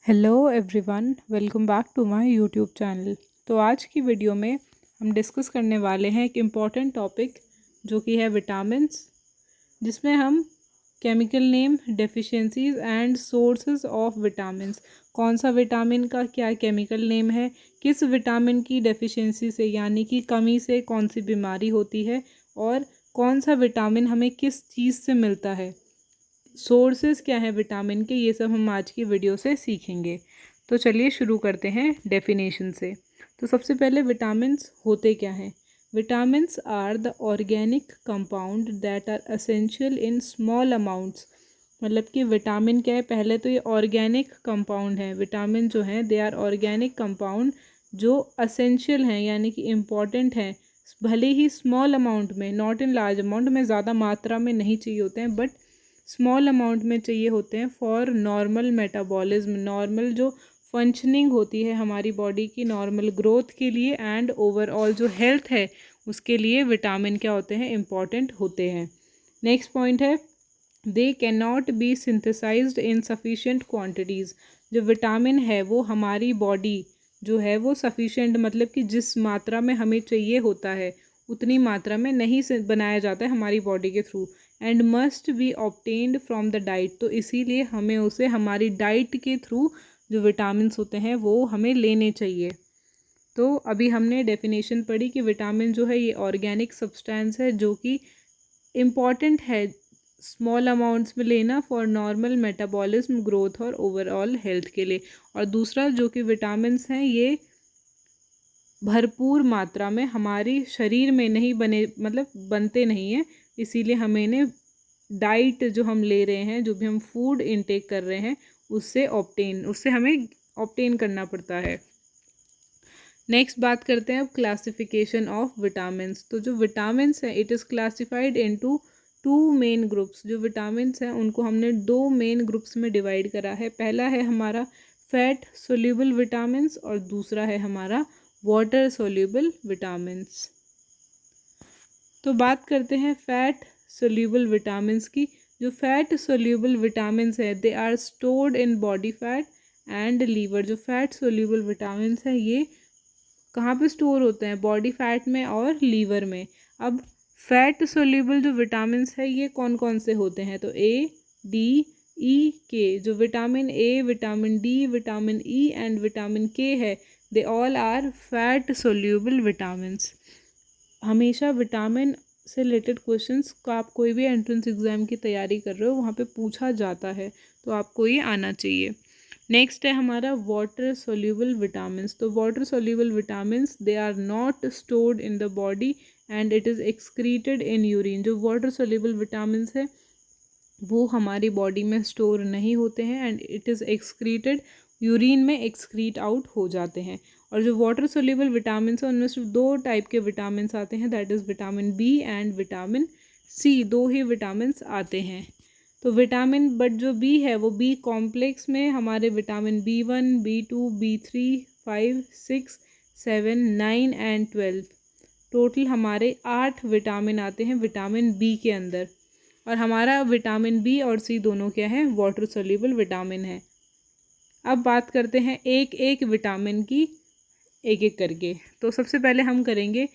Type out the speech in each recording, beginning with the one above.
Hello everyone, welcome back to my YouTube channel. तो आज की वीडियो में हम डिस्कस करने वाले हैं एक इम्पॉर्टेंट टॉपिक जो कि है विटामिन्स, जिसमें हम chemical name, deficiencies and sources of vitamins, कौन सा विटामिन का क्या केमिकल नेम है, किस विटामिन की डेफिशिएंसी से यानी कि कमी से कौन सी बीमारी होती है और कौन सा विटामिन हमें किस चीज़ से मिलता है, सोर्सेस क्या है विटामिन के, ये सब हम आज की वीडियो से सीखेंगे। तो चलिए शुरू करते हैं डेफिनेशन से। तो सबसे पहले विटामिन्स होते क्या हैं। Vitamins are the organic compound that are essential in small amounts. मतलब कि विटामिन क्या है, पहले तो ये ऑर्गेनिक कंपाउंड है। विटामिन जो हैं दे आर ऑर्गेनिक कंपाउंड जो असेंशियल हैं यानी कि इम्पॉर्टेंट हैं, भले ही स्मॉल अमाउंट में, नॉट इन लार्ज अमाउंट में, ज़्यादा मात्रा में नहीं चाहिए होते हैं, बट स्मॉल अमाउंट में चाहिए होते हैं फॉर नॉर्मल मेटाबॉलिज्म, नॉर्मल जो फंक्शनिंग होती है हमारी बॉडी की, नॉर्मल ग्रोथ के लिए एंड ओवरऑल जो हेल्थ है उसके लिए विटामिन क्या होते हैं, इम्पॉर्टेंट होते हैं। नेक्स्ट पॉइंट है they can not be synthesised in sufficient quantities. जो विटामिन है वो हमारी बॉडी जो है वो सफिशेंट, मतलब कि जिस मात्रा में हमें चाहिए होता है उतनी मात्रा में नहीं बनाया जाता है हमारी बॉडी के through, and must be obtained from the diet. तो इसीलिए हमें उसे हमारी डाइट के थ्रू जो विटामिन्स होते हैं वो हमें लेने चाहिए। तो अभी हमने डेफिनेशन पढ़ी कि विटामिन जो है ये ऑर्गेनिक सब्सटेंस है जो कि इम्पॉर्टेंट है स्मॉल अमाउंट्स में लेना फॉर नॉर्मल मेटाबॉलिज्म, ग्रोथ और ओवरऑल हेल्थ के लिए। और दूसरा जो कि विटामिन्स हैं ये भरपूर मात्रा में हमारी शरीर में नहीं बने, मतलब बनते नहीं हैं, इसीलिए हमें इन्हें डाइट जो हम ले रहे हैं, जो भी हम फूड इनटेक कर रहे हैं उससे हमें ऑब्टेन करना पड़ता है। नेक्स्ट बात करते हैं अब क्लासिफिकेशन ऑफ विटामिन्स। तो जो विटामिन्स हैं it is classified into two main groups. जो विटामिन्स हैं उनको हमने दो मेन ग्रुप्स में डिवाइड करा है। पहला है हमारा फैट सोल्यूबल विटामिन्स और दूसरा है हमारा वाटर सोल्यूबल विटामिन्स। तो बात करते हैं फैट सोल्यूबल विटामिन्स की। जो फैट सोल्यूबल विटामिन्स है they are stored in body fat and liver. जो फैट सोल्यूबल विटामिन्स हैं ये कहाँ पे स्टोर होते हैं, बॉडी फैट में और लीवर में। अब फैट सोल्यूबल जो विटामिन्स है ये कौन कौन से होते हैं, तो ए, डी, ई, के। जो vitamin A, vitamin D, vitamin E and vitamin K है they all are fat soluble vitamins. हमेशा विटामिन से रिलेटेड क्वेश्चंस को आप कोई भी एंट्रेंस एग्ज़ाम की तैयारी कर रहे हो वहाँ पे पूछा जाता है, तो आपको ये आना चाहिए। नेक्स्ट है हमारा वाटर सोल्यूबल विटामिन्स। तो water soluble vitamins they are not stored in the body and it is excreted in urine. जो वाटर सोल्यूबल विटामिन्स है वो हमारी बॉडी में स्टोर नहीं होते हैं and it is excreted, urine में एक्सक्रीट आउट हो जाते हैं। और जो वाटर सोल्यूबल विटामिन्स हैं उनमें सिर्फ दो टाइप के विटामिन्स आते हैं, that is vitamin B and vitamin C. दो ही विटामिन्स आते हैं। तो विटामिन बट जो बी है वो बी कॉम्प्लेक्स में हमारे vitamin B1, B2, B3, 5, 6, 7, 9 and 12, total हमारे 8 विटामिन आते हैं विटामिन बी के अंदर। और हमारा विटामिन बी और सी दोनों क्या है, वाटर सोल्यूबल विटामिन है। अब बात करते हैं एक एक विटामिन की एक एक करके। तो सबसे पहले हम करेंगे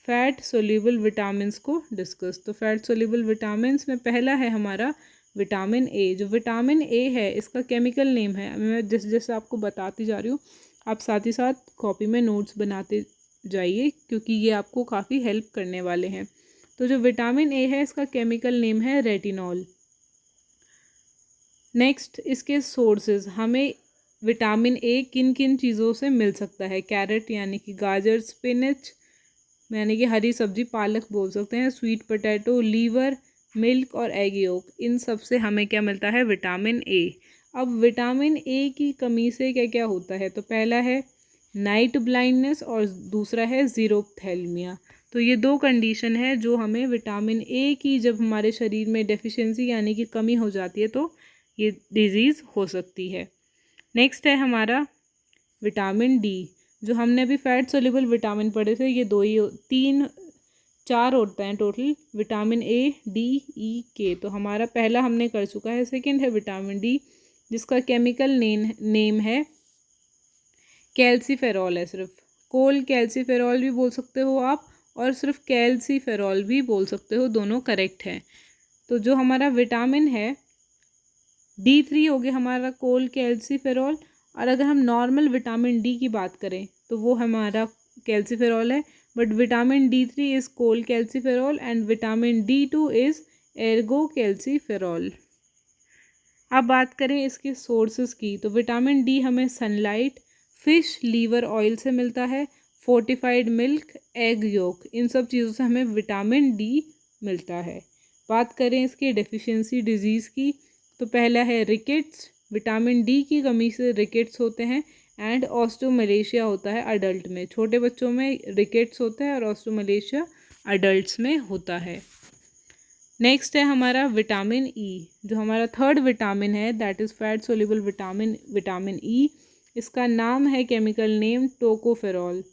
फैट सोल्यूबल विटामिन्स को डिस्कस। तो फैट सोल्यूबल विटामिन्स में पहला है हमारा विटामिन ए। जो विटामिन ए है इसका केमिकल नेम है, मैं जैसे जैसे आपको बताती जा रही हूँ आप साथ ही साथ कॉपी में नोट्स बनाते जाइए क्योंकि ये आपको काफ़ी हेल्प करने वाले हैं। तो जो विटामिन ए है इसका केमिकल नेम है रेटिनॉल। नेक्स्ट इसके सोर्सेज, हमें विटामिन ए किन किन चीज़ों से मिल सकता है, कैरेट यानी कि गाजर, स्पिनच यानी कि हरी सब्जी, पालक बोल सकते हैं, स्वीट पोटैटो, लीवर, मिल्क और एग योक, इन सब से हमें क्या मिलता है, विटामिन ए। अब विटामिन ए की कमी से क्या क्या होता है, तो पहला है नाइट ब्लाइंडनेस और दूसरा है ज़ीरोथैल्मिया। तो ये दो कंडीशन है जो हमें विटामिन ए की जब हमारे शरीर में डेफिशिएंसी यानी कि कमी हो जाती है तो ये डिजीज़ हो सकती है। नेक्स्ट है हमारा विटामिन डी। जो हमने अभी फैट सोल्यूबल विटामिन पढ़े थे ये दो ही, तीन चार होते हैं total, vitamin A, D, E, के। तो हमारा पहला हमने कर चुका है। सेकंड है विटामिन डी जिसका केमिकल नेम है कैल्सीफेरॉल है। सिर्फ कोल कैल्सीफेरॉल भी बोल सकते हो आप, और सिर्फ कैल्सीफेरॉल भी बोल सकते हो, दोनों करेक्ट है। तो जो हमारा विटामिन है D3 हो गया हमारा कोल कैल्सीफेरॉल, और अगर हम नॉर्मल विटामिन डी की बात करें तो वो हमारा कैल्सीफेरॉल है, but vitamin D3 is cholecalciferol and vitamin D2 is ergocalciferol. अब बात करें इसके सोर्सेज की, तो विटामिन डी हमें सनलाइट, फिश लीवर ऑयल से मिलता है, फोर्टिफाइड मिल्क, एग योक, इन सब चीज़ों से हमें विटामिन डी मिलता है। बात करें इसकी डेफिशिएंसी डिजीज़ की, तो पहला है रिकेट्स, विटामिन डी की कमी से रिकेट्स होते हैं, एंड ऑस्टियोमलेशिया होता है अडल्ट में। छोटे बच्चों में रिकेट्स होता है और ऑस्टियोमलेशिया अडल्ट्स में होता है। नेक्स्ट है हमारा विटामिन ई, जो हमारा थर्ड विटामिन है, that is fat soluble vitamin E. इसका नाम है केमिकल नेम टोकोफेरॉल।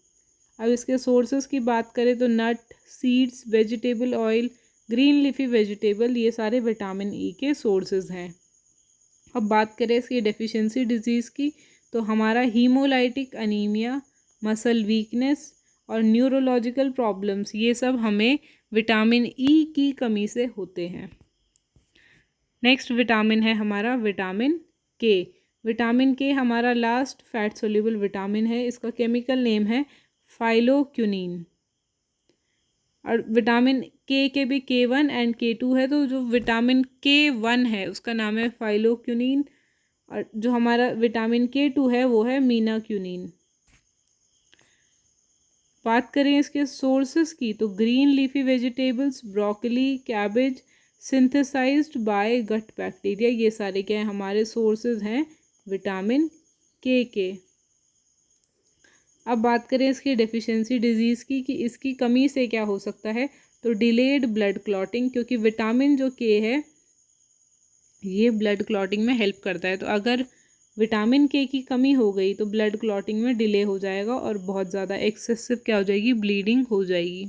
अब इसके सोर्सेज की बात करें तो nut, seeds, vegetable oil, green leafy vegetable, ये सारे विटामिन ई के सोर्सेज हैं। अब बात करें इसकी डेफिशिएंसी डिजीज़ की, तो हमारा हीमोलाइटिक अनीमिया, मसल वीकनेस और न्यूरोलॉजिकल प्रॉब्लम्स, ये सब हमें विटामिन ई की कमी से होते हैं। नेक्स्ट विटामिन है हमारा विटामिन के। विटामिन के हमारा लास्ट फैट सोल्यूबल विटामिन है। इसका केमिकल नेम है फाइलोक्विनिन। और विटामिन के भी K1 एंड K2 है, तो जो विटामिन K1 है उसका नाम है फाइलोक्विनिन, और जो हमारा विटामिन K2 है वो है मीनाक्विनिन। बात करें इसके सोर्सेज की, तो green leafy vegetables, broccoli, cabbage, synthesised by gut bacteria, ये सारे क्या है हमारे सोर्सेज हैं विटामिन के। अब बात करें इसकी डेफिशिएंसी डिजीज़ की, कि इसकी कमी से क्या हो सकता है, तो डिलेड ब्लड क्लॉटिंग, क्योंकि विटामिन जो के है ये ब्लड क्लॉटिंग में हेल्प करता है। तो अगर विटामिन के की कमी हो गई तो ब्लड क्लॉटिंग में डिले हो जाएगा और बहुत ज़्यादा एक्सेसिव क्या हो जाएगी, ब्लीडिंग हो जाएगी।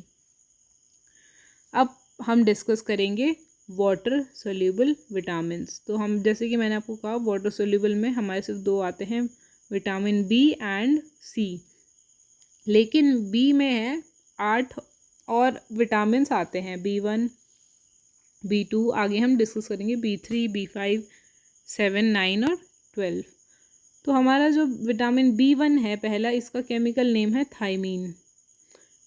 अब हम डिस्कस करेंगे वाटर सोल्यूबल विटामिन्स। तो हम जैसे कि मैंने आपको कहा वाटर सोल्यूबल में हमारे सिर्फ दो आते हैं, विटामिन बी एंड सी, लेकिन बी में है 8 और विटामिन्स आते हैं, B1, B2, आगे हम डिस्कस करेंगे B3, B5, 7, 9 और 12। तो हमारा जो विटामिन B1 है पहला, इसका केमिकल नेम है थायमीन।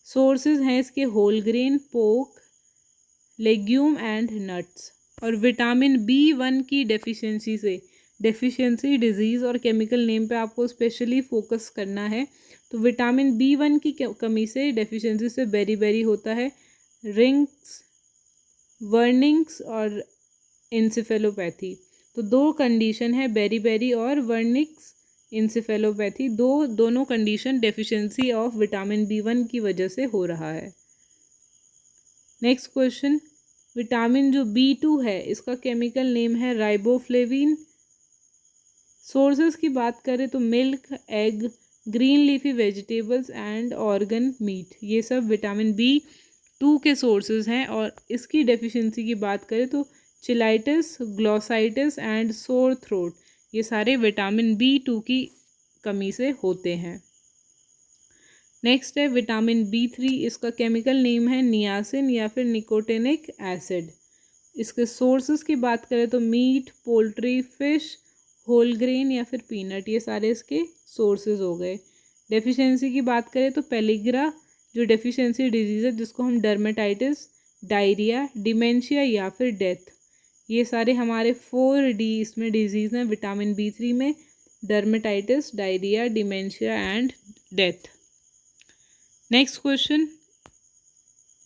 सोर्सेज हैं इसके whole grain, pork, legume and nuts. और विटामिन B1 की डेफिशिएंसी डिजीज़ और केमिकल नेम पे आपको स्पेशली फोकस करना है। तो विटामिन B1 की कमी से, डेफिशिएंसी से बेरी होता है रिंग्स, वर्निंग्स और इंसेफेलोपैथी। तो दो कंडीशन है, बेरी और वर्निक्स इंसेफेलोपैथी, दोनों condition deficiency of vitamin B1 की वजह से हो रहा है। नेक्स्ट क्वेश्चन, विटामिन जो B2 है इसका केमिकल नेम है राइबोफ्लेविन। सोर्सेज की बात करें तो milk, egg, green leafy vegetables and organ meet, ये सब विटामिन B2 के सोर्सेज हैं। और इसकी डेफिशिएंसी की बात करें तो चिलाइटिस, ग्लोसाइटिस एंड सोर थ्रोट, ये सारे विटामिन B2 की कमी से होते हैं। नेक्स्ट है विटामिन B3, इसका केमिकल नेम है नियासिन या फिर निकोटिनिक एसिड। इसके सोर्सेज की बात करें तो meat, poultry, fish, whole grain या फिर पीनट, ये सारे इसके सोर्सेज हो गए। डेफिशिएंसी की बात करें तो पेलिग्रा जो डेफिशिएंसी डिजीज़ है, जिसको हम डर्मेटाइटिस, डायरिया, डिमेंशिया या फिर डेथ, ये सारे हमारे 4D इसमें डिजीज़ हैं विटामिन B3 में, dermatitis, diarrhoea, dementia and death. Next question,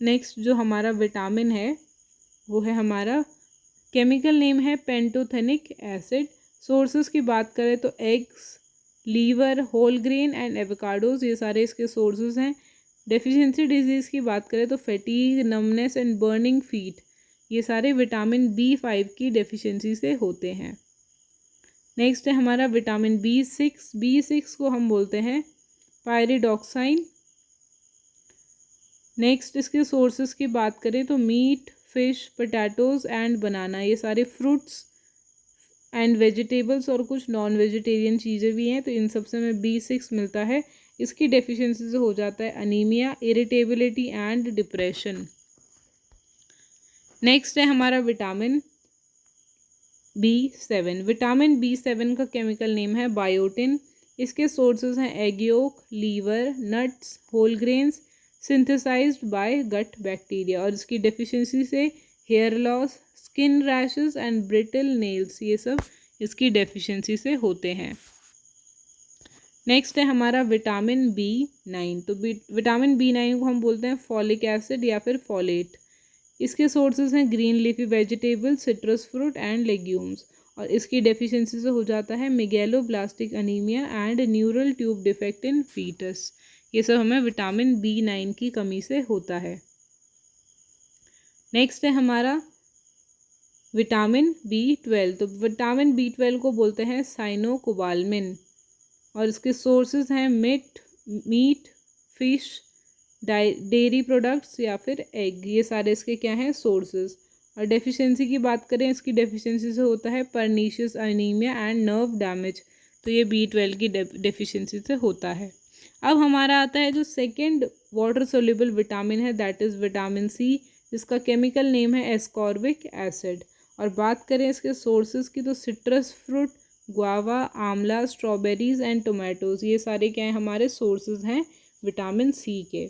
next जो हमारा विटामिन है वो है हमारा केमिकल नेम है पेंटोथेनिक एसिड। सोर्सेज की बात करें तो eggs, liver, whole grain and avocados, ये सारे इसके सोर्सेज हैं। डेफिशिएंसी डिजीज़ की बात करें तो fatigue, numbness and burning feet, ये सारे विटामिन B5 की डेफिशिएंसी से होते हैं। नेक्स्ट है हमारा विटामिन B6 को हम बोलते हैं पायरिडॉक्साइन। नेक्स्ट इसके सोर्सेज की बात करें तो मीट, फिश, पोटैटोज एंड बनाना, ये सारे फ्रूट्स एंड वेजिटेबल्स और कुछ नॉन वेजिटेरियन चीज़ें भी हैं, तो इन सब से हमें B6 मिलता है। इसकी डेफिशिएंसी से हो जाता है anaemia, irritability and depression. Next है हमारा विटामिन B7। विटामिन B7 का केमिकल नेम है बायोटिन। इसके सोर्सेज हैं egg yolk, liver, nuts, whole grains, synthesised by gut bacteria. और इसकी डेफिशिएंसी से hair loss, skin rashes and brittle nails, ये सब इसकी डेफिशिएंसी से होते हैं। नेक्स्ट है हमारा विटामिन B9। तो विटामिन B9 को हम बोलते हैं फॉलिक एसिड या फिर फॉलेट। इसके सोर्सेज हैं green leafy vegetable, citrus fruit and legumes. और इसकी डेफिशिएंसी से हो जाता है megaloblastic anaemia and neural tube defect in foetus. ये सब हमें विटामिन B9 की कमी से होता है। नेक्स्ट है हमारा विटामिन B12। तो विटामिन B12 को बोलते हैं साइनोकोबालमिन। और इसके सोर्सेज हैं मीट, फिश, डेयरी प्रोडक्ट्स या फिर एग। ये सारे इसके क्या हैं, सोर्सेज। और डेफिशिएंसी की बात करें, इसकी डेफिशिएंसी से होता है pernicious anaemia and nerve damage. तो ये B12 की डेफिशिएंसी से होता है। अब हमारा आता है जो सेकेंड वाटर सोल्यूबल विटामिन है, दैट इज़ विटामिन C, जिसका केमिकल नेम है एस्कॉर्बिक एसिड। और बात करें इसके सोर्सेज की, तो सिट्रस फ्रूट, गुआवा, आंवला, स्ट्रॉबेरीज एंड टोमेटोज़, ये सारे क्या हैं, हमारे सोर्सेज हैं विटामिन C के।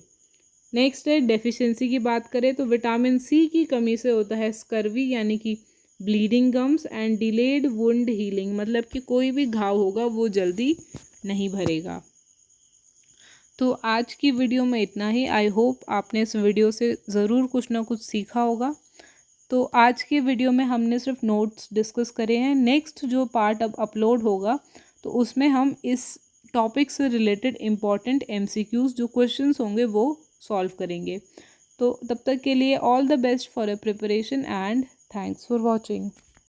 नेक्स्ट है डेफिशिएंसी की बात करें, तो विटामिन C की कमी से होता है स्कर्वी यानी कि bleeding gums and delayed wound healing, मतलब कि कोई भी घाव होगा वो जल्दी नहीं भरेगा। तो आज की वीडियो में इतना ही। आई होप आपने इस वीडियो से ज़रूर कुछ ना कुछ सीखा होगा। तो आज की वीडियो में हमने सिर्फ नोट्स डिस्कस करे हैं। नेक्स्ट जो पार्ट अब अपलोड होगा तो उसमें हम इस टॉपिक से रिलेटेड इम्पॉर्टेंट MCQs जो क्वेश्चंस होंगे वो सॉल्व करेंगे। तो तब तक के लिए all the best for a preparation and thanks for watching.